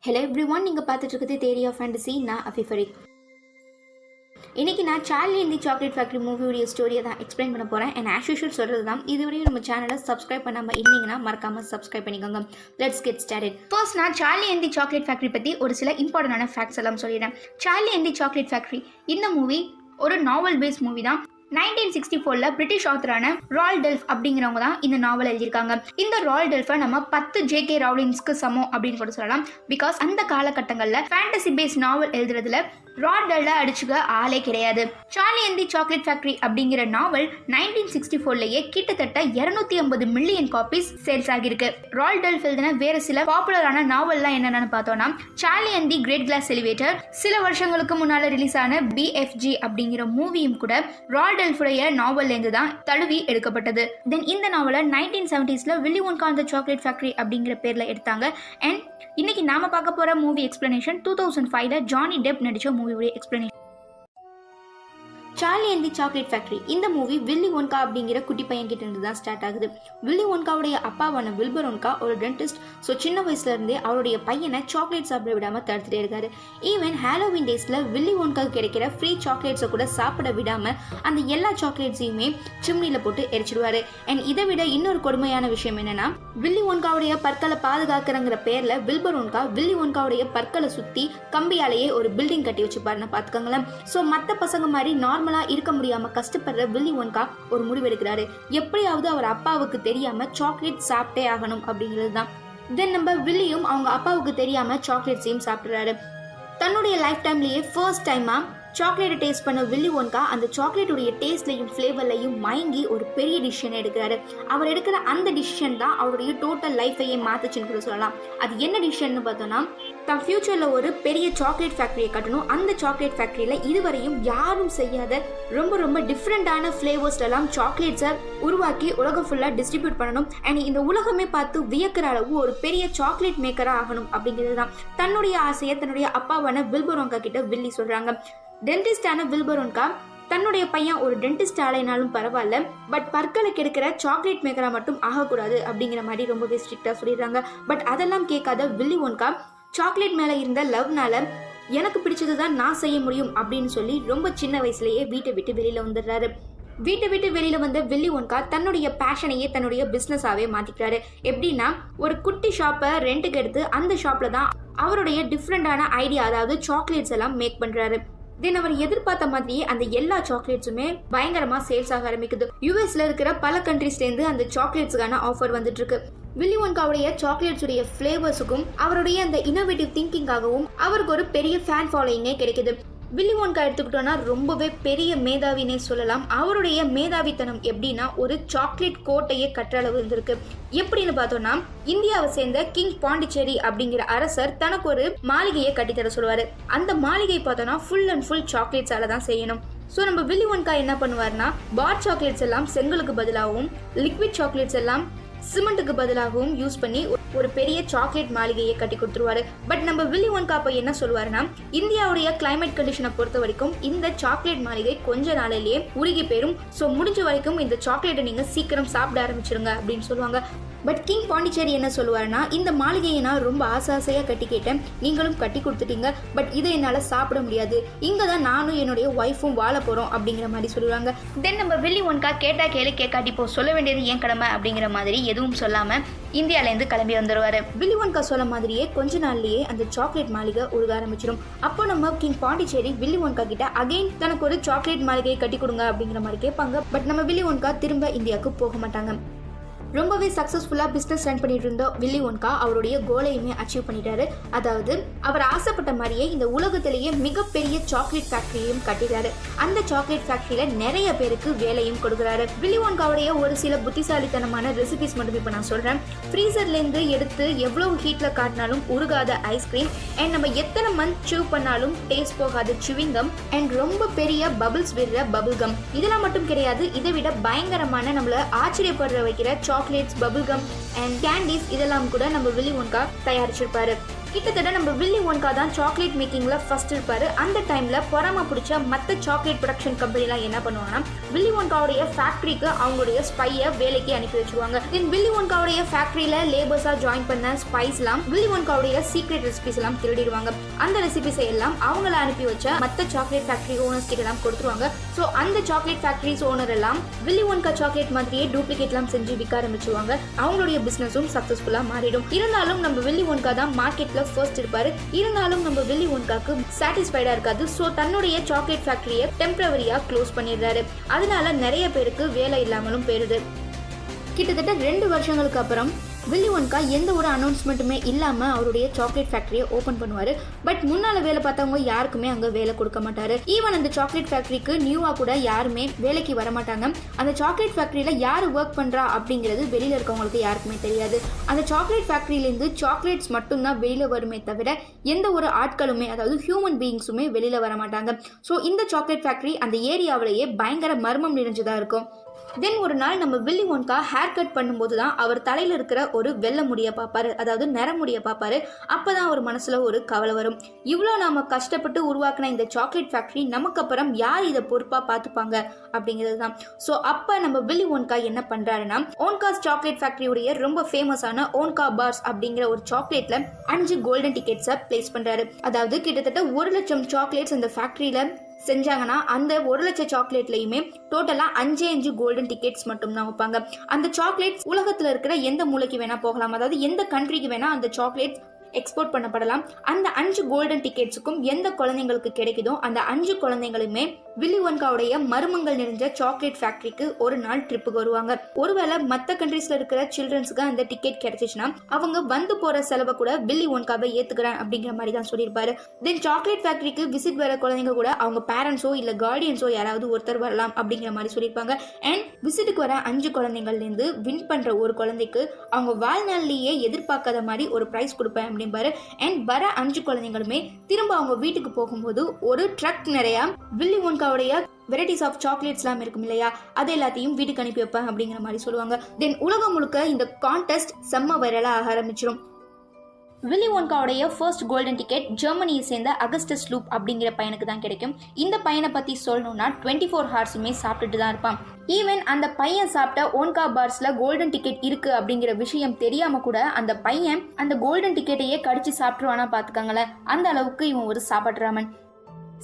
Hello everyone, நீங்கள் பார்த்துட்டு இருக்கிறது தேரி ஆஃப் ஃபேண்டசி. நான் அஃபிஃபரிக். இன்றைக்கி நான் Charlie and the chocolate factory மூவியோடைய ஸ்டோரியை தான் எக்ஸ்பிளைன் பண்ண போகிறேன். அண்ட் ஆஸ் யூஷுவல் சொல்கிறது தான், இதுவரையும் நம்ம சேனலை சப்ஸ்கிரைப் பண்ணாமல் இருந்தீங்கன்னா மறக்காமல் சப்ஸ்கிரைப் பண்ணிக்கோங்க. Let's get started. ஃபர்ஸ்ட் நான் Charlie and the chocolate factory பற்றி ஒரு சில இம்பார்ட்டண்டான ஃபேக்ட்ஸ் எல்லாம் சொல்லிடுறேன். Charlie and the chocolate factory இந்த மூவி ஒரு நாவல் பேஸ்ட் மூவி தான். 1964 பிரிட்டிஷ் ஆத்தரான ரால் டெல்ஃப் அப்படிங்கிறவங்க தான் இந்த நாவல் எழுதியிருக்காங்க. இந்த ரால் டெல்ஃபை நம்ம 10 ஜே.கே. ரவுலிங்ஸ்க்கு சமம் அப்படின்னு கூட சொல்லலாம். பிகாஸ் அந்த காலகட்டங்களில் ஃபேண்டசி பேஸ்ட் நாவல் எழுதுறதுல ரால் டெல்ஃபை அடிச்சுக்க ஆளே கிடையாது. Charlie and the chocolate factory அப்படிங்கிற நாவல் 1964 கிட்டத்தட்ட 250 மில்லியன் காப்பீஸ் சேல்ஸ் ஆகியிருக்கு. ரால் டெல்ஃப் எழுதின வேறு சில பாப்புலரான நாவல்லாம் என்னென்னு பார்த்தோம்னா, Charlie and the great glass elevator, சில வருஷங்களுக்கு முன்னால் ரிலீஸ் ஆன BFG அப்படிங்கிற மூவியும் கூட ரால் டெல்ஃபுடைய நாவல்லேருந்து தான் தழுவி எடுக்கப்பட்டது. தென் இந்த நாவலை 1970s Willy Wonka and the chocolate factory அப்படிங்கிற பேரில் எடுத்தாங்க. அண்ட் இன்னைக்கு நாம பார்க்க போகிற மூவி எக்ஸ்பிளனேஷன் 2005 ஜானி டெப் நடித்த மூவியோட explanation. Charlie and the chocolate factory இந்த மூவி வில்லி ஒன்கா அப்படிங்கிற குட்டி பையன் கிட்ட இருந்து தான் ஸ்டார்ட் ஆகுது. வில்லி ஒன்காவுடைய அப்பாவான வில்பர் ஒன்கா ஒரு டென்டிஸ்ட். ஸோ சின்ன வயசுல இருந்தே அவருடைய பையனை சாக்லேட் சாப்பிட விடாம தடுத்துட்டே இருக்காரு. ஈவன் ஹாலோவின் டேஸ்ல வில்லி ஒன்கா கிடைக்கிற ஃப்ரீ சாக்லேட்ஸை கூட சாப்பிட விடாம அந்த எல்லா சாக்லேட்ஸையுமே சிம்னில போட்டு எரிச்சிடுவாரு. அண்ட் இதை விட இன்னொரு கொடுமையான விஷயம் என்னன்னா, வில்லி ஒன்காவுடைய பற்களை பாதுகாக்கிறங்கிற பேர்ல வில்பர் ஒன்கா வில்லி ஒன்காவுடைய பற்களை சுத்தி கம்பியாலேயே ஒரு பில்டிங் கட்டி வச்சுப்பாருன்னு பாத்துக்கோங்களேன். ஸோ மற்ற பசங்க மாதிரி நார்மலா இருக்க முடியாம கஷ்டப்படுற வில்லி ஒன்கா ஒரு முடிவு எடுக்கிறாரு. எப்படியாவது அவர் அப்பாவுக்கு தெரியாம சாக்லேட் சாப்பிட்டே ஆகணும் அப்படிங்கிறது தான். தென் நம்ம வில்லியும் அவங்க அப்பாவுக்கு தெரியாம சாக்லேட்ஸையும் சாப்பிடுறாரு. தன்னுடைய லைஃப் டைம்லயே ஃபர்ஸ்ட் டைமா சாக்லேட்டை டேஸ்ட் பண்ண வில்லி ஒன்கா அந்த சாக்லேட்டுடைய டேஸ்ட்லையும் ஃப்ளேவர்லையும் மயங்கி ஒரு பெரிய டிசிஷன் எடுக்கிறாரு. அவர் எடுக்கிற அந்த டிசிஷன் தான் அவருடைய டோட்டல் லைஃபையே மாத்துச்சுன்னு கூட சொல்லலாம். அது என்ன டிசிஷன் பார்த்தோம்னா, தன் ஃபியூச்சர்ல ஒரு பெரிய சாக்லேட் ஃபேக்டரியை கட்டணும். அந்த சாக்லேட் ஃபேக்டரியில இதுவரையும் யாரும் செய்யாத ரொம்ப டிஃப்ரெண்டான ஃப்ளேவர்ஸ்லாம் சாக்லேட்ஸை உருவாக்கி உலகம் ஃபுல்லா டிஸ்ட்ரிபியூட் பண்ணணும். அண்ட் இந்த உலகமே பார்த்து வியக்கிற அளவு ஒரு பெரிய சாக்லேட் மேக்கரா ஆகணும் அப்படிங்கிறது தான் தன்னுடைய ஆசையை தன்னுடைய அப்பாவான வில்பர் ஒன்கா கிட்ட வில்லி சொல்றாங்க. டென்டிஸ்டான வில்பர் ஒன்கா தன்னுடைய பையன் ஒரு டென்டிஸ்ட் ஆலைனாலும் பரவாயில்ல, பட் பற்களை கெடுக்கிற சாக்லேட் மேக்கரா மட்டும் ஆகக்கூடாது அப்படிங்கிற மாதிரி ரொம்பவே ஸ்ட்ரிக்டா சொல்லிடுறாங்க. பட் அதெல்லாம் கேட்காத வில்லி ஒன்கா சாக்லேட் மேல இருந்த லவ்னால எனக்கு பிடிச்சதுதான் நான் செய்ய முடியும் அப்படின்னு சொல்லி ரொம்ப சின்ன வயசுலயே வீட்டை விட்டு வெளியில வந்துடுறாரு. வீட்டை விட்டு வெளியில வந்த வில்லி ஒன்கா தன்னுடைய பேஷனையே தன்னுடைய பிசினஸாவே மாத்திக்கிறாரு. எப்படின்னா, ஒரு குட்டி ஷாப்பை ரெண்டுக்கு எடுத்து அந்த ஷாப்ல தான் அவருடைய டிஃப்ரெண்டான ஐடியா, அதாவது சாக்லேட்ஸ் எல்லாம் மேக் பண்றாரு. தென் அவர் எதிர்பார்த்த மாதிரியே அந்த எல்லா சாக்லேட்ஸுமே பயங்கரமா சேல்ஸ் ஆக ஆரம்பிக்குது. யூஎஸ்ல இருக்கிற பல கண்ட்ரீஸ்ல இருந்து அந்த சாக்லேட்ஸுக்கான ஆஃபர் வந்துட்டு இருக்கு. வில்லி ஒன்காவுடைய சாக்லேட்ஸ் உடைய ஃபிளேவர்ஸுக்கும் அவருடைய அந்த இன்னோவேட்டிவ் திங்கிங்காகவும் அவருக்கு ஒரு பெரிய ஃபேன் ஃபாலோயிங்கே கிடைக்குது. வில்லி ஒன்கா எடுத்துக்கிட்டோம்னா ரொம்பவே பெரிய மேதாவினே சொல்லலாம். அவருடைய மேதாவித்தனம் எப்படின்னா, ஒரு சாக்லேட் கோட்டையே கட்டுற அளவு இருந்திருக்கு. எப்படின்னு பார்த்தோம்னா, இந்தியாவை சேர்ந்த கிங் பாண்டிச்சேரி அப்படிங்கிற அரசர் தனக்கு ஒரு மாளிகையை கட்டித்தர சொல்லுவாரு. அந்த மாளிகை பார்த்தோம்னா ஃபுல் அண்ட் ஃபுல் சாக்லேட்ஸால தான் செய்யணும். ஸோ நம்ம வில்லி ஒன்கா என்ன பண்ணுவார்னா, பார் சாக்லேட்ஸ் எல்லாம் செங்கலுக்கு பதிலாகவும் லிக்விட் சாக்லேட்ஸ் எல்லாம் சிமெண்ட்டுக்கு பதிலாகவும் யூஸ் பண்ணி ஒரு பெரிய சாக்லேட் மாளிகையை கட்டி கொடுத்துருவாரு. பட் நம்ம வில்லி ஒன்கா அப்ப என்ன சொல்லுவாருன்னா, இந்தியாவுடைய கிளைமேட் கண்டிஷனை பொறுத்த வரைக்கும் இந்த சாக்லேட் மாளிகை கொஞ்ச நாளிலேயே உருகி போயிரும். ஸோ முடிஞ்ச வரைக்கும் இந்த சாக்லேட்டை நீங்க சீக்கிரம் சாப்பிட ஆரம்பிச்சிருங்க அப்படின்னு சொல்லுவாங்க. பட் கிங் பாண்டிச்சேரி என்ன சொல்லுவாருன்னா, இந்த மாளிகையை நான் ரொம்ப ஆசையா கட்டி கேட்டேன், நீங்களும் கட்டி கொடுத்துட்டீங்க, பட் இதை என்னால சாப்பிட முடியாது, இங்க தான் நானும் என்னுடைய ஒய்ஃபும் வாழ போறோம் அப்படிங்கிற மாதிரி சொல்லுவாங்க. தென் நம்ம வில்லி ஒன்கா கேட்டா கேளு கேட்காட்டி போ, சொல்ல வேண்டியது ஏன் கடமை அப்படிங்கிற மாதிரி எதுவும் சொல்லாம இந்தியாவிலேருந்து கிளம்பி வந்துருவாரு. வில்லி ஒன்கா சொல்ல மாதிரியே கொஞ்ச நாள்லயே அந்த சாக்லேட் மாளிகை உருக ஆரம்பிச்சிடும். அப்போ நம்ம கிங் பாண்டிச்சேரி வில்லி ஒன்கா கிட்ட அகைன் தனக்கு ஒரு சாக்லேட் மாளிகையை கட்டி கொடுங்க அப்படிங்கிற மாதிரி கேட்பாங்க. பட் நம்ம வில்லி ஒன்கா திரும்ப இந்தியாவுக்கு போக மாட்டாங்க. ரொம்பவே சக்ஸஸ்ஃபுல்லாக பிஸ்னஸ் ரன் பண்ணிட்டு இருந்த வில்லி ஒன்கா அவருடைய கோலையுமே அச்சீவ் பண்ணிட்டாரு. அதாவது அவர் ஆசைப்பட்ட மாதிரியே இந்த உலகத்திலேயே மிகப்பெரிய சாக்லேட் ஃபேக்டரியையும் கட்டிட்டாரு. அந்த சாக்லேட் ஃபேக்டரியில நிறைய பேருக்கு வேலையும் கொடுக்குறாரு. வில்லி ஒன்காவுடைய ஒரு சில புத்திசாலித்தனமான ரெசிபிஸ் மட்டும் இப்போ நான் சொல்றேன். ஃப்ரீசர்லேருந்து எடுத்து எவ்வளவு ஹீட்ல காட்டினாலும் உருகாத ஐஸ்கிரீம், அண்ட் நம்ம எத்தனை மந்த் சூவ் பண்ணாலும் டேஸ்ட் போகாத சுவிங்கம், அண்ட் ரொம்ப பெரிய பபிள்ஸ் விடுற பபிள் கம். இதெல்லாம் மட்டும் கிடையாது, இதை விட பயங்கரமான நம்மள ஆச்சரியப்படுற வைக்கிற chocolates, bubble gum and candies இதெல்லாம் கூட நம்ம வில்லி ஒன்கா தயாரிச்சிருப்பாரு. கிட்டத்தட்ட நம்ம வில்லி ஒன்கா தான் சாக்லேட் மேக்கிங்ல ஃபர்ஸ்ட் இருப்பாரு. அந்த டைம்ல பொறாம பிடிச்ச மற்ற சாக்லேட் ப்ரொடக்ஷன் கம்பெனிலாம் என்ன பண்ணுவாங்கன்னா, வில்லி ஒன்காவுடைய ஃபேக்டரிக்கு அவங்களுடைய ஸ்பையை வேலைக்கு அனுப்பி வச்சிருவாங்க. தென் வில்லி ஒன்காவுடைய ஃபேக்டரியில லேபர்ஸா ஜாயின் பண்ண ஸ்பைஸ்லாம் வில்லி ஒன்காவுடைய சீக்ரெட் ரெசிபிஸ் எல்லாம் திருடிடுவாங்க. அந்த ரெசிபிஸை எல்லாம் அவங்கள அனுப்பி வச்ச மற்ற சாக்லேட் ஃபேக்டரி ஓனர்ஸ் கிட்ட எல்லாம் கொடுத்துருவாங்க. ஸோ அந்த சாக்லேட் ஃபேக்டரிஸ் ஓனர் எல்லாம் வில்லி ஒன்கா சாக்லேட் மாதிரியே டூப்ளிகேட் எல்லாம் செஞ்சு விற்க ஆரம்பிச்சுவாங்க. அவங்களுடைய பிசினஸும் சக்சஸ்ஃபுல்லா மாறிடும். இருந்தாலும் நம்ம வில்லி ஒன்கா தான் மார்க்கெட்ல ஃபர்ஸ்ட் இருப்பாரு. இருந்தாலும் நம்ம வில்லி ஒன்காக்கு சாட்டிஸ்ஃபைடா இருக்காது. ஸோ தன்னுடைய சாக்லேட் ஃபேக்டரியை டெம்பரவரியா க்ளோஸ் பண்ணிடுறாரு. அதனால நிறைய பேருக்கு வேலை இல்லாமலும் போயிருது. கிட்டத்தட்ட 2 வருஷங்களுக்கு அப்புறம் வில்லி ஒன்கா எந்த ஒரு அனௌன்ஸ்மெண்ட்டுமே இல்லாமல் அவருடைய சாக்லேட் ஃபேக்டரியை ஓப்பன் பண்ணுவார். பட் முன்னால் வேலை பார்த்தவங்க யாருக்குமே அங்கே வேலை கொடுக்க மாட்டார். ஈவன் அந்த சாக்லேட் ஃபேக்டரிக்கு நியூவாக கூட யாருமே வேலைக்கு வர மாட்டாங்க. அந்த சாக்லேட் ஃபேக்டரியில் யார் ஒர்க் பண்ணுறா அப்படிங்கிறது வெளியில் இருக்கவங்களுக்கு யாருக்குமே தெரியாது. அந்த சாக்லேட் ஃபேக்டரியிலேருந்து சாக்லேட்ஸ் மட்டும்தான் வெளியில் வருமே தவிர எந்த ஒரு ஆட்களுமே, அதாவது ஹியூமன் பீயிங்ஸுமே வெளியில் வர மாட்டாங்க. ஸோ இந்த சாக்லேட் ஃபேக்டரி அந்த ஏரியாவிலேயே பயங்கர மர்மம் நிறைஞ்சதாக இருக்கும். தென் ஒரு நாள் நம்ம வில்லி ஒன்கா ஹேர் கட் பண்ணும்போது தான் அவர் தலையில் இருக்கிற ஒரு வெள்ளை முடியை பார்ப்பாரு, அதாவது நிறமுடியை பார்ப்பாரு. அப்போதான் அவர் மனசுல ஒரு கவலை வரும். இவ்வளோ நாம கஷ்டப்பட்டு உருவாக்கின இந்த சாக்லேட் ஃபேக்டரி நமக்கு அப்புறம் யார் இதை பொறுப்பா பார்த்துப்பாங்க அப்படிங்கிறது தான். ஸோ அப்போ நம்ம வில்லி ஒன்கா என்ன பண்றாருன்னா, ஓன்காஸ் சாக்லேட் ஃபேக்டரியுடைய ரொம்ப ஃபேமஸான ஓன்கா பார்ஸ் அப்படிங்கிற ஒரு சாக்லேட்ல 5 கோல்டன் டிக்கெட்ஸை பிளேஸ் பண்றாரு. அதாவது கிட்டத்தட்ட 1 லட்சம் சாக்லேட்ஸ் அந்த ஃபேக்டரியில செஞ்சாங்கன்னா அந்த 1 லட்சம் சாக்லேட்லயுமே டோட்டலா 5 கோல்டன் டிக்கெட்ஸ் மட்டும் தான் வைப்பாங்க. அந்த சாக்லேட்ஸ் உலகத்துல இருக்கிற எந்த மூலைக்கு வேணா போகலாம், அதாவது எந்த கண்ட்ரிக்கு வேணா அந்த சாக்லேட்ஸ் எக்ஸ்போர்ட் பண்ணப்படலாம். அந்த 5 கோல்டன் டிக்கெட்ஸுக்கும் எந்த குழந்தைங்களுக்கு கிடைக்குதோ அந்த 5 குழந்தைங்களுமே வில்லி ஒன்காவுடைய மர்மங்கள் நிறைஞ்ச சாக்லேட் ஃபேக்டரிக்கு ஒரு நாள் ட்ரிப்புக்கு வருவாங்க. ஒருவேளை மற்ற கண்ட்ரீஸ்ல இருக்கிற சில்ட்ரன்ஸுக்கு அந்த டிக்கெட் கிடைச்சிச்சுன்னா அவங்க வந்து போற செலவை கூட வில்லி ஒன்காவை ஏத்துக்கிறேன் அப்படிங்கிற மாதிரி தான் சொல்லியிருப்பாரு. தென் சாக்லேட் ஃபேக்டரிக்கு விசிட் வர குழந்தைங்க கூட அவங்க பேரண்ட்ஸோ இல்ல கார்டியன்ஸோ யாராவது ஒருத்தர் வரலாம் அப்படிங்கிற மாதிரி சொல்லியிருப்பாங்க. அண்ட் விசிட்டுக்கு வர 5 குழந்தைங்கள்ல இருந்து வின் பண்ற ஒரு குழந்தைக்கு அவங்க வாழ்நாள்லயே எதிர்பார்க்காத மாதிரி ஒரு பிரைஸ் கொடுப்பேன் அப்படின்பாரு. அண்ட் வர 5 குழந்தைங்களுமே திரும்ப அவங்க வீட்டுக்கு போகும்போது ஒரு ட்ரக் நிறைய வில்லி ஒன்காவுடைய வெரைட்டிஸ் ஆஃப் சாக்லேட்ஸ் எல்லாம் இருக்கும் இல்லையா, அது எல்லாத்தையும் வீட்டுக்கு அனுப்பி வைப்பேன் அப்படிங்கிற மாதிரி சொல்லுவாங்க. தென் உலகம் முழுக்க இந்த கான்டெஸ்ட் செம்ம வைரலா ஆரம்பிச்சிடும். வில்லி ஒன்காவுடைய ஃபர்ஸ்ட் கோல்டன் டிக்கெட் ஜெர்மனியை சேர்ந்த அகஸ்டஸ் லூப் அப்படிங்கிற பையனுக்கு தான் கிடைக்கும். இந்த பையனை பத்தி சொல்லணும்னா 24 ஹார்ஸுமே சாப்பிட்டுட்டு தான் இருப்பான். ஈவன் அந்த பையன் சாப்பிட்ட ஓன்கா பார்ஸ்ல கோல்டன் டிக்கெட் இருக்கு அப்படிங்கிற விஷயம் தெரியாம கூட அந்த பையன் அந்த கோல்டன் டிக்கெட்டையே கடிச்சு சாப்பிட்டுருவானா பாத்துக்காங்களேன். அந்த அளவுக்கு இவன் ஒரு சாப்பாட்டுராமன்.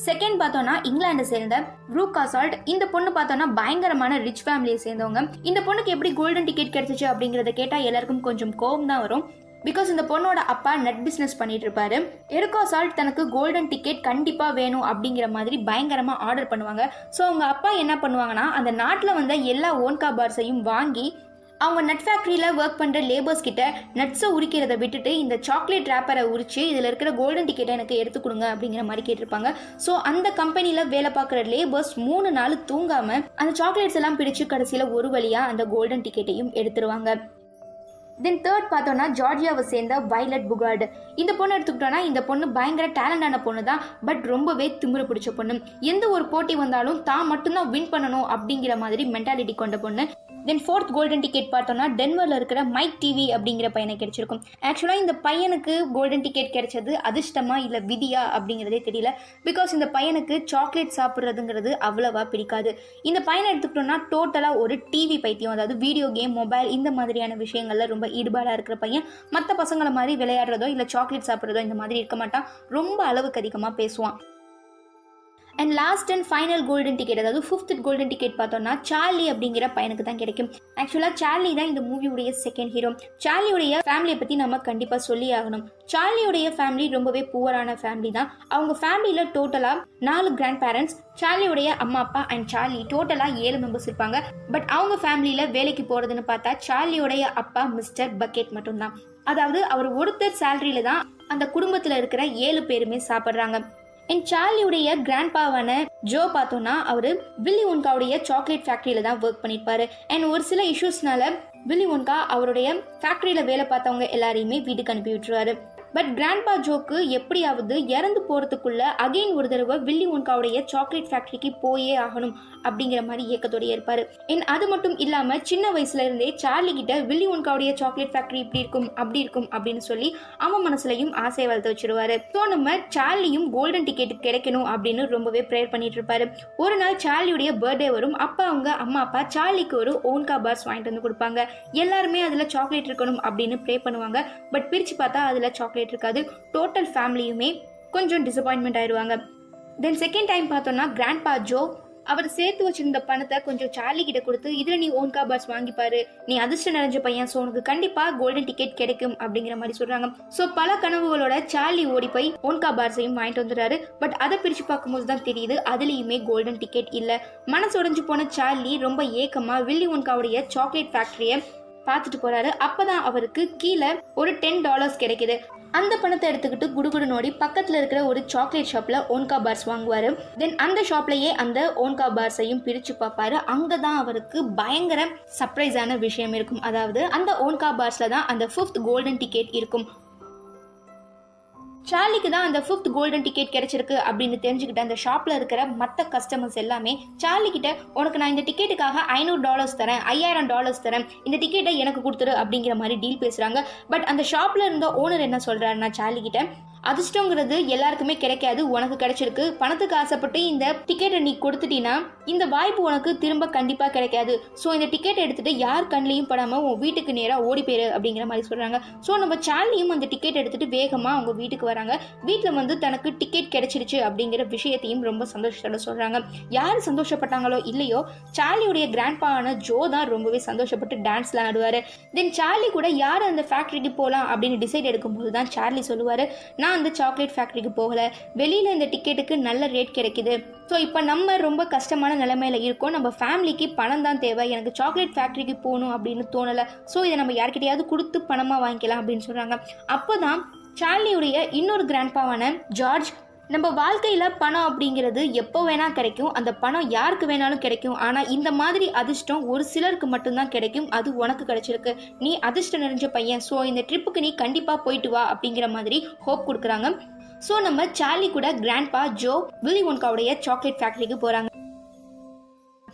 செகண்ட் பார்த்தோம்னா இங்கிலாந்து சேர்ந்த ப்ரூக் அசால்ட். இந்த பொண்ணு பார்த்தோம்னா பயங்கரமான ரிச் ஃபேமிலியை சேர்ந்தவங்க. இந்த பொண்ணுக்கு எப்படி கோல்டன் டிக்கெட் கிடைச்சிச்சு அப்படிங்கறத கேட்டா எல்லாருக்கும் கொஞ்சம் கோபம் தான் வரும். பிகாஸ் இந்த பொண்ணோட அப்பா நெட் பிஸ்னஸ் பண்ணிட்டு இருப்பாரு. எரிக் அசால்ட் தனக்கு கோல்டன் டிக்கெட் கண்டிப்பா வேணும் அப்படிங்கிற மாதிரி பயங்கரமா ஆர்டர் பண்ணுவாங்க. ஸோ அவங்க அப்பா என்ன பண்ணுவாங்கன்னா, அந்த நாட்டில் வந்த எல்லா ஓன்கா பார்ஸையும் வாங்கி அவங்க நட் ஃபேக்டரியில ஒர்க் பண்ற லேபர்ஸ் கிட்ட நட்ஸை உரிக்கிறத விட்டுட்டு இந்த சாக்லேட் ரேப்பரை உரிச்சு இதுல இருக்கிற கோல்டன் டிக்கெட்டை எனக்கு எடுத்து கொடுங்க அப்படிங்கிற மாதிரி கேட்டிருப்பாங்க. ஸோ அந்த கம்பெனில வேலை பார்க்குற லேபர்ஸ் 3 நாள் தூங்காம அந்த சாக்லேட்ஸ் எல்லாம் பிடிச்சு கடைசியில ஒரு வழியா அந்த கோல்டன் டிக்கெட்டையும் எடுத்துருவாங்க. தென் தேர்ட் பார்த்தோம்னா ஜார்ஜியாவை சேர்ந்த வைலட் புகார்டு. இந்த பொண்ணு எடுத்துக்கிட்டோம்னா இந்த பொண்ணு பயங்கர டேலண்டான பொண்ணு தான். பட் ரொம்பவே திமிரு பிடிச்ச பொண்ணு. எந்த ஒரு போட்டி வந்தாலும் தான் மட்டும்தான் வின் பண்ணணும் அப்படிங்கிற மாதிரி மென்டாலிட்டி கொண்ட பொண்ணு. தென் ஃபோர்த் கோல்டன் டிக்கெட் பார்த்தோம்னா டென்வரில் இருக்கிற மைக் டிவி அப்படிங்கிற பையனுக்கு கிடைச்சிருக்கும். ஆக்சுவலாக இந்த பையனுக்கு கோல்டன் டிக்கெட் கிடைச்சது அதிர்ஷ்டமா இல்லை விதியா அப்படிங்கிறதே தெரியல. பிகாஸ் இந்த பையனுக்கு சாக்லேட் சாப்பிட்றதுங்கிறது அவ்வளவா பிடிக்காது. இந்த பையனை எடுத்துக்கிட்டோம்னா டோட்டலாக ஒரு டிவி பைத்தியம், அதாவது வீடியோ கேம், மொபைல் இந்த மாதிரியான விஷயங்கள்ல ரொம்ப ஈடுபாடாக இருக்கிற பையன். மற்ற பசங்களை மாதிரி விளையாடுறதோ இல்லை சாக்லேட் சாப்பிட்றதோ இந்த மாதிரி இருக்க மாட்டான். ரொம்ப அளவுக்கு அதிகமாக பேசுவான். And last and final golden ticket, அதாவது 5th கோல்டன் டிக்கெட் பார்த்தோம்னா சார்லி அப்படிங்கிற பையனுக்கு தான் கிடைக்கும். ஆக்சுவலாக சார்லி தான் இந்த மூவியுடைய செகண்ட் ஹீரோ. சார்லியுடைய ஃபேமிலியை பற்றி நம்ம கண்டிப்பாக சொல்லி ஆகணும். சார்லியுடைய ஃபேமிலி ரொம்பவே புவரான ஃபேமிலி தான். அவங்க ஃபேமிலியில் டோட்டலாக 4 கிராண்ட் பேரண்ட்ஸ், சார்லியுடைய அம்மா அப்பா அண்ட் சார்லி டோட்டலாக 7 மெம்பர்ஸ் இருப்பாங்க. பட் அவங்க ஃபேமிலியில் வேலைக்கு போகிறதுன்னு பார்த்தா சார்லியுடைய அப்பா மிஸ்டர் பக்கெட் மட்டும்தான். அதாவது அவர் ஒருத்தர் சேலரியில தான் அந்த குடும்பத்தில் இருக்கிற 7 பேருமே சாப்பிட்றாங்க. அண்ட் சார்லியுடைய கிராண்ட்பாவான ஜோ பார்த்தோம்னா அவரு வில்லி ஒன்காவுடைய சாக்லேட் ஃபேக்டரியில தான் ஒர்க் பண்ணிருப்பாரு. அண்ட் ஒரு சில இஷ்யூஸ்னால வில்லி ஒன்கா அவருடைய ஃபேக்டரியில வேலை பார்த்தவங்க எல்லாரையுமே வீட்டுக்கு அனுப்பி விட்டுருவாரு. பட் கிராண்ட்பா ஜோக்கு எப்படியாவது இறந்து போறதுக்குள்ள அகைன் ஒரு தடவை வில்லி ஒன்காவுடைய சாக்லேட் ஃபேக்டரிக்கு போயே ஆகணும் அப்படிங்கிற மாதிரி இயக்கத்தோடய இருப்பாரு. அது மட்டும் இல்லாம சின்ன வயசுல இருந்தே சார்லி கிட்ட வில்லி ஒன்காவுடைய சாக்லேட் ஃபேக்டரி இப்படி இருக்கும் அப்படி இருக்கும் அப்படின்னு சொல்லி அவன் மனசுலயும் ஆசையை வளர்த்து வச்சிருவாரு. ஸோ நம்ம சார்லியும் கோல்டன் டிக்கெட் கிடைக்கணும் அப்படின்னு ரொம்பவே ப்ரேயர் பண்ணிட்டு இருப்பாரு. ஒரு நாள் சார்லியுடைய பர்த்டே வரும். அப்ப அவங்க அம்மா அப்பா சார்லிக்கு ஒரு ஓன்கா பார்ஸ் வாங்கிட்டு வந்து கொடுப்பாங்க. எல்லாருமே அதுல சாக்லேட் இருக்கணும் அப்படின்னு ப்ரே பண்ணுவாங்க. பட் பிரிச்சு பார்த்தா அதுல சாக்லேட் இருக்காது. டோட்டல் ஃபேமிலியுமே கொஞ்சம் டிசப்பாயின்மெண்ட் ஆயிடுவாங்க. தென் செகண்ட் டைம் பார்த்தோம்னா கிராண்ட்பா ஜோ அவர் சேர்த்து வச்சிருந்த பணத்தை கொஞ்சம் சார்லி கிட்ட கொடுத்து இதுல நீ ஓன்கா பார்ஸ் வாங்கிப்பாரு, நீ அதிர்ஷ்டம் நிறைஞ்ச பையன், ஸோ உனக்கு கண்டிப்பா கோல்டன் டிக்கெட் கிடைக்கும் அப்படிங்கிற மாதிரி சொல்றாங்க. ஸோ பல கனவுகளோட சார்லி ஓடி போய் ஓன்கா பார்ஸையும் வாங்கிட்டு வந்துடுறாரு. பட் அதை பிரிச்சு பார்க்கும்போது தான் தெரியுது அதுலயுமே கோல்டன் டிக்கெட் இல்ல. மனசு உடைஞ்சு போன சார்லி ரொம்ப ஏக்கமா வில்லி ஒன்காவுடைய சாக்லேட் ஃபேக்டரியை பார்த்துட்டு போறாரு. அப்பதான் அவருக்கு கீழே ஒரு $10 கிடைக்குது. அந்த பணத்தை எடுத்துக்கிட்டு குடுகுடு நோடி பக்கத்துல இருக்கிற ஒரு சாக்லேட் ஷாப்ல ஓன்கா பார்ஸ் வாங்குவாரு. தென் அந்த ஷாப்லயே அந்த ஓன்கா பார்ஸையும் பிரிச்சு பார்ப்பாரு. அங்கதான் அவருக்கு பயங்கர சர்ப்ரைஸான விஷயம் இருக்கும். அதாவது அந்த ஓன்கா பார்ஸ்ல தான் அந்த 5th கோல்டன் டிக்கெட் இருக்கும். சார்லிக்கு தான் அந்த 5th கோல்டன் டிக்கெட் கிடைச்சிருக்கு அப்படின்னு தெரிஞ்சுக்கிட்ட அந்த ஷாப்ல இருக்கிற மற்ற கஸ்டமர்ஸ் எல்லாமே சார்லி கிட்ட உனக்கு நான் இந்த டிக்கெட்டுக்காக $500 தரேன், $5000 தரேன், இந்த டிக்கெட்டை எனக்கு கொடுத்துரு அப்படிங்கிற மாதிரி டீல் பேசுறாங்க. பட் அந்த ஷாப்ல இருந்த ஓனர் என்ன சொல்றாருன்னா சார்லி கிட்ட அதிர்ஷ்டங்கிறது எல்லாருக்குமே கிடைக்காது, உனக்கு கிடைச்சிருக்கு, பணத்துக்கு ஆசைப்பட்டு இந்த டிக்கெட்டை நீ கொடுத்துட்டீங்கன்னா இந்த வாய்ப்பு உனக்கு திரும்ப கண்டிப்பா கிடைக்காது. ஸோ இந்த டிக்கெட் எடுத்துட்டு யார் கண்ணிலையும் படாம உன் வீட்டுக்கு நேராக ஓடி போயிரு அப்படிங்கிற மாதிரி சொல்றாங்க. ஸோ நம்ம சார்லியும் அந்த டிக்கெட் எடுத்துட்டு வேகமா அவங்க வீட்டுக்கு வராங்க. வீட்டில் வந்து தனக்கு டிக்கெட் கிடைச்சிருச்சு அப்படிங்கிற விஷயத்தையும் ரொம்ப சந்தோஷத்தோட சொல்றாங்க. யார் சந்தோஷப்பட்டாங்களோ இல்லையோ சார்லியுடைய கிராண்ட்பாவான ஜோ தான் ரொம்பவே சந்தோஷப்பட்டு டான்ஸ்லாம் ஆடுவாரு. தென் சார்லி கூட யார் அந்த ஃபேக்டரிக்கு போகலாம் அப்படின்னு டிசைட் எடுக்கும்போது தான் சார்லி சொல்லுவாரு, நான் அந்த சாக்லேட் ஃபேக்டரிக்கு போகல, வெளியில இந்த டிக்கெட்டுக்கு நல்ல ரேட் கிடைக்குது. ஸோ இப்போ நம்ம ரொம்ப கஷ்டமான நிலைமையில இருக்கோம், நம்ம ஃபேமிலிக்கு பணம் தான் தேவை, எனக்கு சாக்லேட் ஃபேக்டரிக்கு போகணும் அப்படின்னு தோணலை, ஸோ இதை நம்ம யார்கிட்டயாவது கொடுத்து பணமாக வாங்கிக்கலாம் அப்படின்னு சொல்கிறாங்க. அப்போ தான் சார்லியுடைய இன்னொரு கிராண்ட்பாவான ஜார்ஜ், நம்ம வாழ்க்கையில் பணம் அப்படிங்கிறது எப்போ வேணால் கிடைக்கும், அந்த பணம் யாருக்கு வேணாலும் கிடைக்கும், ஆனால் இந்த மாதிரி அதிர்ஷ்டம் ஒரு சிலருக்கு மட்டும்தான் கிடைக்கும், அது உனக்கு கிடைச்சிருக்கு, நீ அதிர்ஷ்டம் நிறைஞ்ச பையன், ஸோ இந்த ட்ரிப்புக்கு நீ கண்டிப்பாக போயிட்டு வா அப்படிங்கிற மாதிரி ஹோப் கொடுக்குறாங்க. ஸோ நம்ம சார்லி கூட கிராண்ட்பா ஜோ வில்லி ஒன்காவுடைய சாக்லேட் ஃபேக்டரிக்கு போகிறாங்க.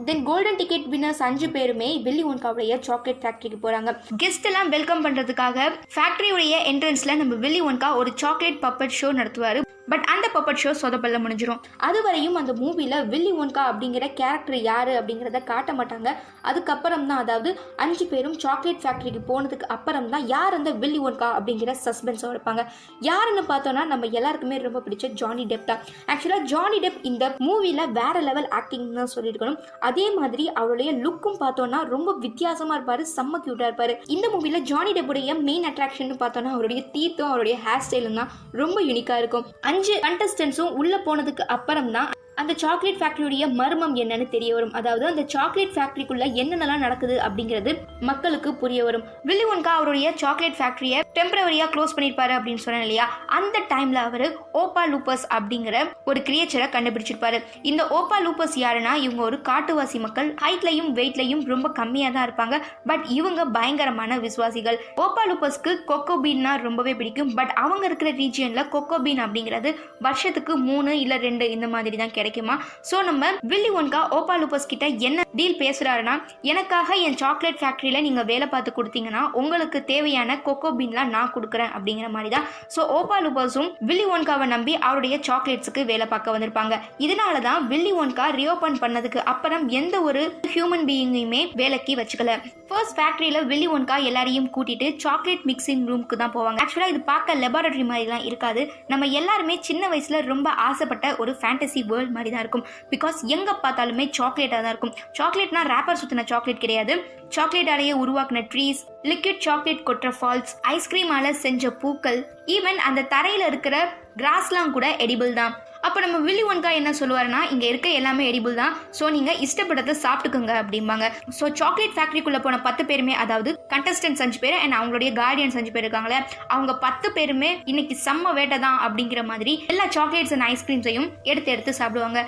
தென் கோல்டன் டிக்கெட் வின்னர்ஸ் 5 பேருமே வில்லி ஒன்காவுடைய சாக்லேட் ஃபேக்டரிக்கு போறாங்க. கெஸ்ட் எல்லாம் வெல்கம் பண்றதுக்காக ஃபேக்டரியுடைய என்ட்ரன்ஸ்ல நம்ம வில்லி ஒன்கா ஒரு சாக்லேட் பப்பட் ஷோ நடத்துவாரு. பட் அந்த பப்பட் ஷோ சொதப்பல்ல முடிஞ்சிடும். அதுவரையும் அந்த மூவில வில்லி ஒன்கா அப்படிங்கிற கேரக்டர் யாரு அப்படிங்கிறத காட்ட மாட்டாங்க. அதுக்கப்புறம் தான், அதாவது 5 பேரும் சாக்லேட் ஃபேக்டரிக்கு போனதுக்கு அப்புறம் தான் யார் அந்த வில்லி ஒன்கா அப்படிங்கிற சஸ்பென்ஸை வைப்பாங்க. யாருன்னு பார்த்தோம்னா நம்ம எல்லாருக்குமே ரொம்ப பிடிச்ச ஜானி டெப் தான். ஆக்சுவலாக ஜானி டெப் இந்த மூவில வேற லெவல் ஆக்டிங் தான் சொல்லியிருக்கணும். அதே மாதிரி அவருடைய லுக்கும் பார்த்தோம்னா ரொம்ப வித்தியாசமா இருப்பாரு, செம்ம கியூட்டா இருப்பாரு. இந்த மூவில ஜானி டெப்புடைய மெயின் அட்ராக்ஷன் பார்த்தோம்னா அவருடைய டீத்தும் அவருடைய ஹேர் ஸ்டைலும் தான் ரொம்ப யூனிக்கா இருக்கும். 5 கண்டஸ்டன்ஸும் உள்ள போனதுக்கு அப்புறம் தான் அந்த சாக்லேட் ஃபேக்டரியுடைய மர்மம் என்னன்னு தெரிய வரும். அதாவது அந்த சாக்லேட் ஃபேக்டரிக்குள்ள என்னென்னலாம் நடக்குது அப்படிங்கிறது மக்களுக்கு புரிய வரும். வில்லி ஒன்கா அவருடைய சாக்லேட் ஃபேக்டரியை டெம்பரவரியா க்ளோஸ் பண்ணிருப்பாரு அப்படின்னு சொன்னேன் இல்லையா, அந்த டைம்ல அவரு ஓப்பா லூப்பஸ் அப்படிங்கிற ஒரு கிரியேச்சரை கண்டுபிடிச்சிருப்பாரு. இந்த ஓப்பா லூப்பஸ் யாருன்னா, இவங்க ஒரு காட்டுவாசி மக்கள், ஹைட்லையும் வெயிட்லையும் ரொம்ப கம்மியா தான் இருப்பாங்க. பட் இவங்க பயங்கரமான விசுவாசிகள். ஓப்பா லூப்பஸ்க்கு கொக்கோ பீன்னா ரொம்பவே பிடிக்கும். பட் அவங்க இருக்கிற ரீஜியன்ல கொக்கோ பீன் அப்படிங்கிறது வருஷத்துக்கு 3 இல்ல 2 இந்த மாதிரி தான் கிடைக்குமா. சோ நம்ம வில்லி ஒன்கா ஓப்பா லூப்பஸ் கிட்ட என்ன டீல் பேசுறாருன்னா, எனக்காக என் சாக்லேட் ஃபேக்டரியில நீங்க வேலை பார்த்து கொடுத்தீங்கன்னா உங்களுக்கு தேவையான கொக்கோ பீன்லாம் நான் கொடுக்குறேன் அப்படிங்கிற மாதிரி தான். ஸோ ஓப்பா லூப்பஸும் வில்லி ஒன்காவை நம்பி அவருடைய சாக்லேட்ஸுக்கு வேலை பார்க்க வந்திருப்பாங்க. இதனால தான் வில்லி ஒன்கா ரீஓபன் பண்ணதுக்கு அப்புறம் எந்த ஒரு ஹியூமன் பீயிங்கையுமே வேலைக்கு வச்சுக்கல. ஃபர்ஸ்ட் ஃபேக்டரியில வில்லி ஒன்கா எல்லாரையும் கூட்டிட்டு சாக்லேட் மிக்சிங் ரூமுக்கு தான் போவாங்க. ஆக்சுவலா இது பார்க்க லெபார்டரி மாதிரிலாம் இருக்காது. நம்ம எல்லாருமே சின்ன வயசுல ரொம்ப ஆசைப்பட்ட ஒரு ஃபேண்டசி வேர்ல்ட் மாதிரி தான் இருக்கும். பிகாஸ் எங்க பார்த்தாலுமே சாக்லேட்டா தான் இருக்கும். சாக்லேட்னா ரேப்பர் சுத்தின சாக்லேட் கிடையாது. சாக்லேட்டாலேயே உருவாக்கின ட்ரீஸ், லிக்விட் சாக்லேட் கொட்டுற ஃபால்ஸ், ஐஸ்கிரீமால செஞ்ச பூக்கள், ஈவன் அந்த தரையில இருக்கிற கிராஸ்லாம் கூட எடிபிள் தான். அப்போ நம்ம வில்லி ஒன்கா என்ன சொல்லுவாருன்னா, இங்கே இருக்க எல்லாமே எடிபிள் தான், ஸோ நீங்கள் இஷ்டப்பட்டதை சாப்பிட்டுக்கோங்க அப்படிம்பாங்க. ஸோ சாக்லேட் ஃபேக்டரிக்குள்ளே போன 10 பேருமே, அதாவது கண்டஸ்டன்ஸ் 5 பேர் அண்ட் அவங்களுடைய கார்டியன்ஸ் 5 பேர் இருக்காங்களே, அவங்க 10 பேருமே இன்னைக்கு செம்ம வேட்டை தான் அப்படிங்கிற மாதிரி எல்லா சாக்லேட்ஸ் அண்ட் ஐஸ்கிரீம்ஸையும் எடுத்து சாப்பிடுவாங்க.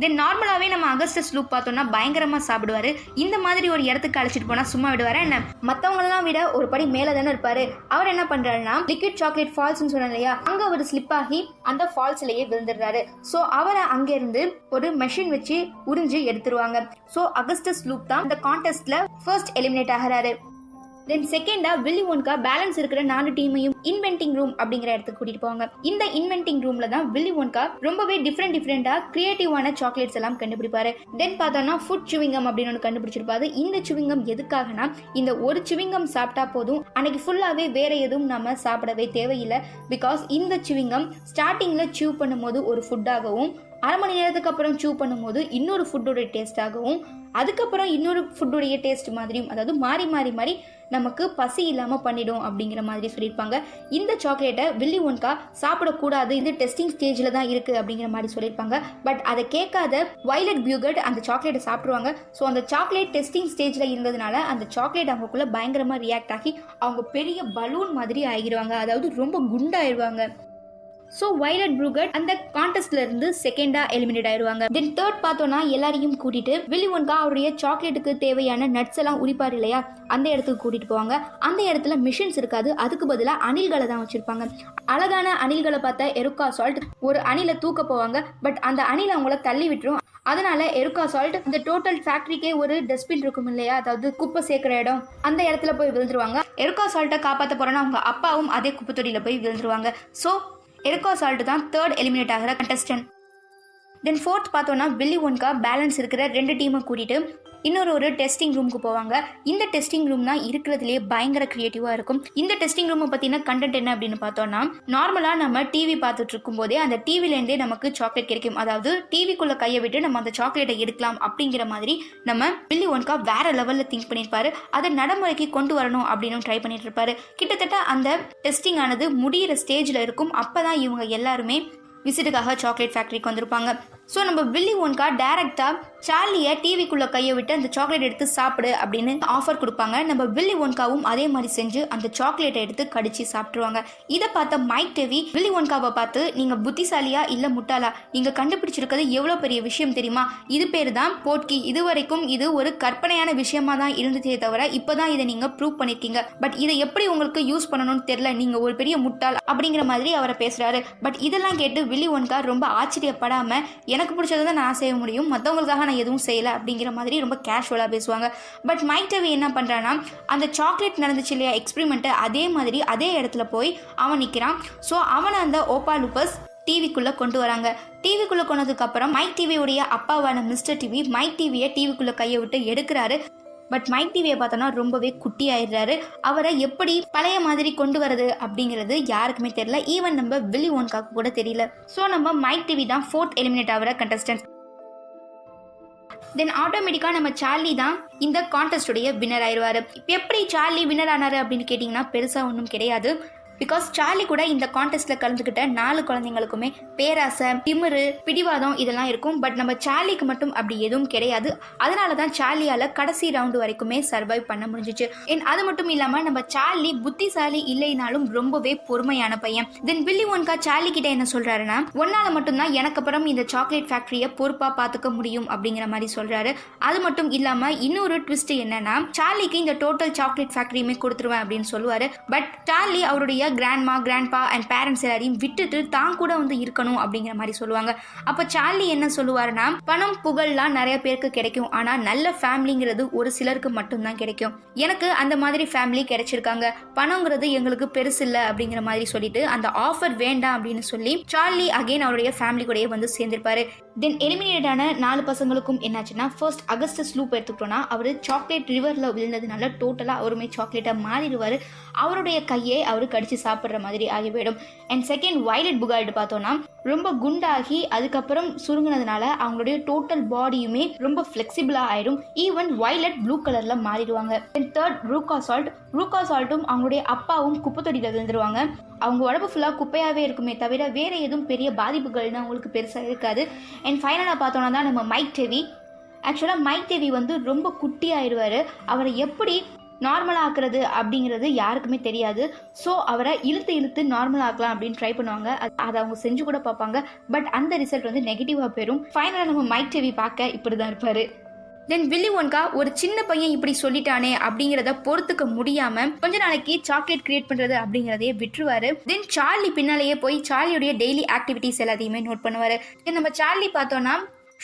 தென் நார்மலாவே நம்ம அகஸ்டஸ் லூப் பார்த்தோம்னா பயங்கரமா சாப்பிடுவாரு. இந்த மாதிரி ஒரு இடத்துக்கு அழைச்சிட்டு போனா சும்மா விடுவாரு என்ன? மத்தவங்களெல்லாம் விட ஒரு படி மேல தானே இருப்பாரு. அவர் என்ன பண்றாருன்னா லிக்விட் சாக்லேட் ஃபால்ஸ் சொன்ன இல்லையா, அங்க அவர் ஸ்லிப் ஆகி அந்த ஃபால்ஸ்லயே விழுந்துடுறாரு. சோ அவரை அங்க இருந்து ஒரு மெஷின் வச்சு உறிஞ்சு எடுத்துருவாங்க. சோ அகஸ்டஸ் லூப் தான் இந்த கான்டெஸ்ட்ல ஃபர்ஸ்ட் எலிமினேட் ஆகிறாரு. தென் செகண்டா வில்லி ஒன்கா பேலன்ஸ் இருக்கிற 4 டீமையும் இன்வென்டிங் ரூம் அப்படிங்கிற இடத்துக்கு கூட்டிட்டு போவாங்க. இந்த இன்வென்டிங் ரூம்ல தான் வில்லி ஒன்கா ரொம்பவே டிஃப்ரெண்டா கிரியேட்டிவான சாக்லேட்ஸ் எல்லாம் கண்டுபிடிப்பாரு. தென் பார்த்தோம்னா ஃபுட் சுவிங்கம் அப்படின்னு ஒன்று கண்டுபிடிச்சிருப்பாரு. இந்த சுவிங்கம் எதுக்காகனா, இந்த ஒரு சுவிங்கம் சாப்பிட்டா போதும், அன்னைக்கு ஃபுல்லாவே வேற எதுவும் நம்ம சாப்பிடவே தேவையில்லை. பிகாஸ் இந்த சுவிங்கம் ஸ்டார்டிங்ல சூ பண்ணும்போது ஒரு ஃபுட்டாகவும், அரை மணி நேரத்துக்கு அப்புறம் சூ பண்ணும்போது இன்னொரு ஃபுட்டோட டேஸ்டாகவும், அதுக்கப்புறம் இன்னொரு ஃபுட்டோடைய டேஸ்ட் மாதிரியும், அதாவது மாறி மாறி மாறி நமக்கு பசி இல்லாம பண்ணிடும் அப்படிங்கிற மாதிரி சொல்லியிருப்பாங்க. இந்த சாக்லேட்டை வில்லி ஒன்கா சாப்பிடக்கூடாது, இது டெஸ்டிங் ஸ்டேஜ்ல தான் இருக்கு அப்படிங்கிற மாதிரி சொல்லியிருப்பாங்க. பட் அதை கேட்காத வயலட் பியூகட் அந்த சாக்லேட்டை சாப்பிடுவாங்க. ஸோ அந்த சாக்லேட் டெஸ்டிங் ஸ்டேஜ்ல இருந்ததுனால அந்த சாக்லேட் அவங்களுக்குள்ள பயங்கரமா ரியாக்ட் ஆகி அவங்க பெரிய பலூன் மாதிரி ஆகிடுவாங்க, அதாவது ரொம்ப குண்டாயிருவாங்க. ஸோ வயலட் ப்ரூகட் அந்த கான்டெஸ்ட்ல இருந்து செகண்டா எலிமினேட் ஆயிடுவாங்க. தென் தேர்ட் பார்த்தோம்னா எல்லாரையும் கூட்டிட்டு வில்லி ஒன்கா அவருடைய சாக்லேட்டுக்கு தேவையான நட்ஸ் எல்லாம் உரிப்பாரு இல்லையா, அந்த இடத்துக்கு கூட்டிட்டு போவாங்க. அந்த இடத்துல மிஷின்ஸ் இருக்காது, அதுக்கு பதிலாக அணில்களை தான் வச்சிருப்பாங்க. அழகான அணில்களை பார்த்த எருக்கா சால்ட் ஒரு அணிலை தூக்க போவாங்க. பட் அந்த அணில் அவங்கள தள்ளி விட்டுரும். அதனால எருக்கா சால்ட் இந்த டோட்டல் ஃபேக்டரிக்கே ஒரு டஸ்ட்பின் இருக்கும் இல்லையா, அதாவது குப்பை சேர்க்கிற இடம், அந்த இடத்துல போய் விழுந்துருவாங்க. எருக்கா சால்ட்டை காப்பாற்ற போறோன்னா அவங்க அப்பாவும் அதே குப்பை தொட்டியில போய் விழுந்துருவாங்க. ஸோ எருக்கா சால்ட் தான் தேர்ட் எலிமினேட் ஆகிற கண்டஸ்டன்ட். தென் ஃபோர்த் பார்த்தோன்னா வில்லி ஒன்கா பேலன்ஸ் இருக்கிற 2 டீமை கூட்டிட்டு இன்னொரு டெஸ்டிங் ரூமுக்கு போவாங்க. இந்த டெஸ்டிங் ரூம் தான் இருக்கிறதுலேயே பயங்கர கிரியேட்டிவா இருக்கும். இந்த டெஸ்டிங் ரூமை பத்தின கண்டென்ட் என்ன அப்படின்னு பார்த்தோம்னா, நார்மலா நம்ம டிவி பார்த்துட்டு இருக்கும் போதே அந்த டிவிலேருந்தே நமக்கு சாக்லேட் கிடைக்கும், அதாவது டிவிக்குள்ள கையை விட்டு நம்ம அந்த சாக்லேட்டை எடுக்கலாம் அப்படிங்கிற மாதிரி நம்ம வில்லி ஒன்கா வேற லெவல்ல திங்க் பண்ணியிருப்பாரு. அதை நடைமுறைக்கு கொண்டு வரணும் அப்படின்னு ட்ரை பண்ணிட்டு இருப்பாரு. கிட்டத்தட்ட அந்த டெஸ்டிங் ஆனது முடிகிற ஸ்டேஜ்ல இருக்கும். அப்பதான் இவங்க எல்லாருமே விசிட்டுக்காக சாக்லேட் ஃபேக்டரிக்கு வந்திருப்பாங்க. ஸோ நம்ம வில்லி ஒன்கா டைரக்டா சார்லியை டிவிக்குள்ள கையை விட்டு அந்த சாக்லேட் எடுத்து சாப்பிடு அப்படின்னு ஆஃபர் கொடுப்பாங்க. நம்ம வில்லி ஒன்காவும் அதே மாதிரி செஞ்சு அந்த சாக்லேட்டை எடுத்து கடிச்சு சாப்பிட்டுருவாங்க. இதை பார்த்த மைக் டெவி வில்லி ஒன்காவை பார்த்து, நீங்க புத்திசாலியா இல்ல முட்டாளா, நீங்க கண்டுபிடிச்சிருக்கிறது எவ்வளவு பெரிய விஷயம் தெரியுமா, இது பேரு தான் போட்கி, இது வரைக்கும் இது ஒரு கற்பனையான விஷயமா தான் இருந்துச்சே தவிர இப்பதான் இதை நீங்க ப்ரூவ் பண்ணிருக்கீங்க, பட் இதை எப்படி உங்களுக்கு யூஸ் பண்ணணும்னு தெரியல, நீங்க ஒரு பெரிய முட்டாள் அப்படிங்கிற மாதிரி அவரை பேசுறாரு. பட் இதெல்லாம் கேட்டு வில்லி ஒன்கா ரொம்ப ஆச்சரியப்படாம, எனக்கு பிடிச்சதை தான் நான் செய்ய முடியும், மற்றவங்களுக்காக நான் எதுவும் செய்யலை அப்படிங்கிற மாதிரி ரொம்ப கேஷுவலாக பேசுவாங்க. பட் மைக் டெவி என்ன பண்ணுறான்னா, அந்த சாக்லேட் நடந்துச்சு இல்லையா எக்ஸ்பெரிமெண்ட்டு, அதே மாதிரி அதே இடத்துல போய் அவன் நிற்கிறான். ஸோ அவனை அந்த ஓப்பா லூப்பஸ் டிவிக்குள்ளே கொண்டு வராங்க. டிவிக்குள்ளே கொண்டதுக்கப்புறம் மைக் டிவியுடைய அப்பாவான மிஸ்டர் டிவி மைக் டிவியை டிவிக்குள்ளே கையை விட்டு எடுக்கிறாரு. பட் மைக் டிவியை பார்த்தோன்னா ரொம்பவே குட்டி ஆயிடுறாரு. அவரை எப்படி பழைய மாதிரி கொண்டு வரது அப்படிங்கிறது யாருக்குமே தெரியல, ஈவன் நம்ம வில்லி ஒன்காக்கு கூட தெரியல. ஸோ நம்ம மைக் டிவி தான் 4th எலிமினேட் ஆகிற கண்டஸ்டன்ட். தென் ஆட்டோமேட்டிக்கா நம்ம சார்லி தான் இந்த கான்டெஸ்டுடைய வின்னர் ஆயிடுவாரு. எப்படி சார்லி வின்னர் ஆனாரு அப்படின்னு கேட்டிங்கன்னா பெருசா ஒன்றும் கிடையாது. பிகாஸ் சார்லி கூட இந்த கான்டெஸ்ட்ல கலந்துக்கிட்ட 4 குழந்தைங்களுக்குமே பேராசை, திமிரு, பிடிவாதம் இதெல்லாம் இருக்கும். பட் நம்ம சார்லிக்கு மட்டும் அப்படி எதுவும் கிடையாது. அதனால தான் சார்லியால கடைசி ரவுண்டு வரைக்குமே சர்வைவ் பண்ண முடிஞ்சிச்சு. அது மட்டும் இல்லாம நம்ம சார்லி புத்திசாலி இல்லைனாலும் ரொம்பவே பொறுமையான பையன். தென் வில்லி ஒன்கா சார்லி கிட்ட என்ன சொல்றாருன்னா, ஒன்னால மட்டும்தான் எனக்கு அப்புறம் இந்த சாக்லேட் ஃபேக்டரியை பொறுப்பா பாத்துக்க முடியும் அப்படிங்கிற மாதிரி சொல்றாரு. அது மட்டும் இல்லாம இன்னொரு ட்விஸ்ட் என்னன்னா, சார்லிக்கு இந்த டோட்டல் சாக்லேட் ஃபேக்டரியுமே கொடுத்துருவேன் அப்படின்னு சொல்லுவாரு. பட் சார்லி அவருடைய கிராண்ட்மா, கிராண்ட்பா அண்ட் பேரண்ட்ஸ் எல்லாரையும் விட்டுட்டு தான் கூட வந்து இருக்கணும் அப்படிங்கிற மாதிரி சொல்லுவாங்க. அப்ப சார்லி என்ன சொல்லுவாருன்னா, பணம் புகழ்லாம் நிறைய பேருக்கு கிடைக்கும், ஆனா நல்ல ஃபேமிலிங்கிறது ஒரு சிலருக்கு மட்டும்தான் கிடைக்கும். எனக்கு அந்த மாதிரி ஃபேமிலி கிடைச்சிருக்காங்க, பணங்கிறது எங்களுக்கு பெருசு இல்லை அப்படிங்கிற மாதிரி சொல்லிட்டு அந்த ஆஃபர் வேண்டாம் அப்படின்னு சொல்லி சார்லி அகைன் அவருடைய ஃபேமிலி கூடயே வந்து சேர்ந்திருப்பாரு. தென் எலிமினேட்டான 4 பசங்களுக்கும் என்னாச்சுன்னா, ஃபர்ஸ்ட் அகஸ்டஸ் லூப் எடுத்துக்கிட்டோம்னா அவரு சாக்லேட் ரிவர்ல விழுந்ததுனால டோட்டலா அவருமே சாக்லேட்டா மாறிடுவாரு. அவருடைய கையை அவரு கடிச்சு சாப்பிட்ற மாதிரி ஆகிவிடும். அண்ட் செகண்ட் வயலட் புகார்டு பார்த்தோம்னா ரொம்ப குண்டாகி அதுக்கப்புறம் சுருங்கினதுனால அவங்களுடைய டோட்டல் பாடியுமே ரொம்ப ஃபிளெக்சிபிளா ஆயிடும். ஈவன் வயலட் ப்ளூ கலர்ல மாறிடுவாங்க. அண்ட் தேர்ட் ரூகா சால்ட்டும் அவங்களுடைய அப்பாவும் குப்பை தொட்டியில விழுந்துருவாங்க. அவங்க உடம்பு ஃபுல்லா குப்பையாவே இருக்குமே தவிர வேற எதுவும் பெரிய பாதிப்புகள்னு அவங்களுக்கு பெருசா இருக்காது. அண்ட் ஃபைனலா பார்த்தோம்னா தான் நம்ம மைக் டெவி. ஆக்சுவலா மைக் டெவி வந்து ரொம்ப குட்டி ஆயிடுவாரு. அவரை எப்படி நார்மலாக ஆக்குறது அப்படிங்கிறது யாருக்குமே தெரியாது. ஸோ அவரை இழுத்து நார்மலாக ஆக்கலாம் அப்படின்னு ட்ரை பண்ணுவாங்க. அதை அவங்க செஞ்சு கூட பார்ப்பாங்க. பட் அந்த ரிசல்ட் வந்து நெகட்டிவாக போயிடும். ஃபைனலாக நம்ம மைக் டெவி பார்க்க இப்படி தான் இருப்பார். தென் வில்லி ஒன்கா ஒரு சின்ன பையன் இப்படி சொல்லிட்டானே அப்படிங்கிறத பொறுத்துக்க முடியாம கொஞ்ச நாளைக்கு சாக்லேட் கிரியேட் பண்றது அப்படிங்கிறதையே விட்டுருவாரு. தென் சார்லி பின்னாலேயே போய் சார்லியோடைய டெய்லி ஆக்டிவிட்டிஸ் எல்லாத்தையுமே நோட் பண்ணுவாரு. நம்ம சார்லி பார்த்தோம்னா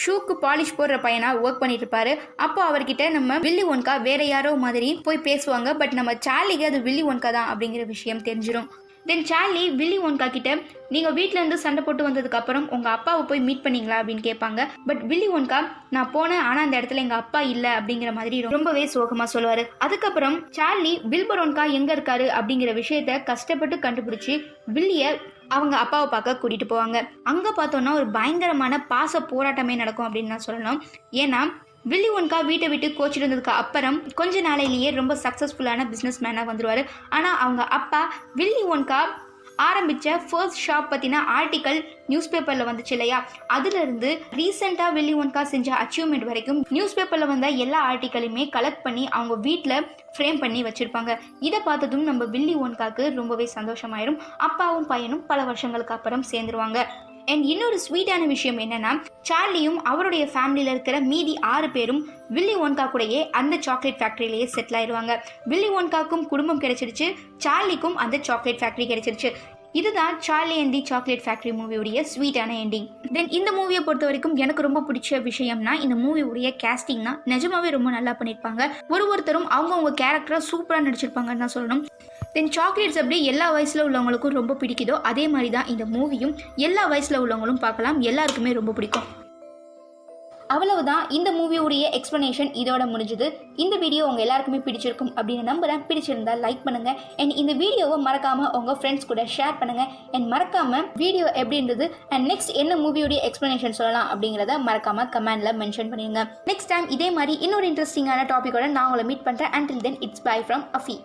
ஷூக்கு பாலிஷ் போடுற பையனா ஒர்க் பண்ணிட்டு இருப்பாரு. அப்போ அவர்கிட்ட நம்ம வில்லி ஒன்கா வேற யாரோ மாதிரி போய் பேசுவாங்க. பட் நம்ம சார்லிக்கு அது வில்லி ஒன்கா தான் அப்படிங்கிற விஷயம் தெரிஞ்சிடும். தென் சார்லி வில்லி ஒன்கா கிட்ட நீங்க வீட்டுல இருந்து சண்டை போட்டு வந்ததுக்கு அப்புறம் உங்க அப்பாவை போய் மீட் பண்ணீங்களா அப்படின்னு கேட்பாங்க. பட் வில்லி ஒன்கா நான் போனேன், ஆனா அந்த இடத்துல எங்க அப்பா இல்ல அப்படிங்கிற மாதிரி ரொம்பவே சோகமா சொல்லுவாரு. அதுக்கப்புறம் சார்லி வில்பரோன்கா எங்க இருக்காரு அப்படிங்கிற விஷயத்த கஷ்டப்பட்டு கண்டுபிடிச்சு வில்லிய அவங்க அப்பாவை பார்க்க கூட்டிட்டு போவாங்க. அங்க பார்த்தோம்னா ஒரு பயங்கரமான பாச போராட்டமே நடக்கும் அப்படின்னு நான் சொல்லணும். ஏன்னா வில்லி ஒன்கா வீட்டை விட்டு கோச்சிட்டு வந்ததுக்கு அப்புறம் கொஞ்ச நாளையிலேயே ரொம்ப சக்ஸஸ்ஃபுல்லான பிஸ்னஸ் மேனாக வந்துடுவார். ஆனால் அவங்க அப்பா வில்லி ஒன்கா ஆரம்பித்த ஃபர்ஸ்ட் ஷாப் பற்றின ஆர்டிக்கல் நியூஸ் பேப்பரில் வந்துச்சு இல்லையா, அதுலேருந்து ரீசெண்டாக வில்லி ஒன்கா செஞ்ச அச்சீவ்மெண்ட் வரைக்கும் நியூஸ் பேப்பரில் வந்த எல்லா ஆர்டிக்கலையுமே கலெக்ட் பண்ணி அவங்க வீட்டில் ஃப்ரேம் பண்ணி வச்சுருப்பாங்க. இதை பார்த்ததும் நம்ம வில்லி ஒன்காக்கு ரொம்பவே சந்தோஷமாயிரும். அப்பாவும் பையனும் பல வருஷங்களுக்கு அப்புறம் சேர்ந்துருவாங்க. அண்ட் இன்னொரு ஸ்வீட்டான விஷயம் என்னன்னா, சார்லியும் அவருடைய ஃபேமிலியில் இருக்கிற மீதி 6 பேரும் வில்லி ஒன்கா கூடயே அந்த சாக்லேட் ஃபேக்ட்ரியிலேயே செட்டில் ஆயிடுவாங்க. வில்லி ஒன்காக்கும் குடும்பம் கிடைச்சிருச்சு, சார்லிக்கும் அந்த சாக்லேட் ஃபேக்ட்ரி கிடைச்சிருச்சு. இதுதான் Charlie and the chocolate factory மூவியோடைய ஸ்வீட்டான எண்டிங். தென் இந்த மூவியை பொறுத்த வரைக்கும் எனக்கு ரொம்ப பிடிச்ச விஷயம்னா இந்த மூவியோடைய கேஸ்டிங் தான். நிஜமாவே ரொம்ப நல்லா பண்ணியிருப்பாங்க. ஒருத்தரும் அவங்கவுங்க கேரக்டரை சூப்பராக நடிச்சிருப்பாங்கன்னு தான் சொல்லணும். தென் சாக்லேட்ஸ் அப்படி எல்லா வயசில் உள்ளவங்களுக்கும் ரொம்ப பிடிக்குதோ அதே மாதிரி தான் இந்த மூவியும் எல்லா வயசில் உள்ளவங்களும் பார்க்கலாம், எல்லாருக்குமே ரொம்ப பிடிக்கும். அவ்வளவுதான், இந்த மூவியோடைய எக்ஸ்பிளனேஷன் இதோட முடிஞ்சுது. இந்த வீடியோ உங்கள் எல்லாருக்குமே பிடிச்சிருக்கும் அப்படின்னு நம்புறேன். பிடிச்சிருந்தா லைக் பண்ணுங்க. அண்ட் இந்த வீடியோவை மறக்காம உங்கள் ஃப்ரெண்ட்ஸ் கூட ஷேர் பண்ணுங்க. அண்ட் மறக்காம வீடியோ எப்படி இருந்தது அண்ட் நெக்ஸ்ட் என்ன மூவியோடைய எக்ஸ்பிளனேஷன் சொல்லலாம் அப்படிங்கிறத மறக்காம கமெண்ட்ல மென்ஷன் பண்ணிடுங்க. நெக்ஸ்ட் டைம் இதே மாதிரி இன்னொரு இன்ட்ரெஸ்டிங்கான டாபிக்கோட நான் உங்களை மீட் பண்ணுறேன். Until then it's bye from அஃபி.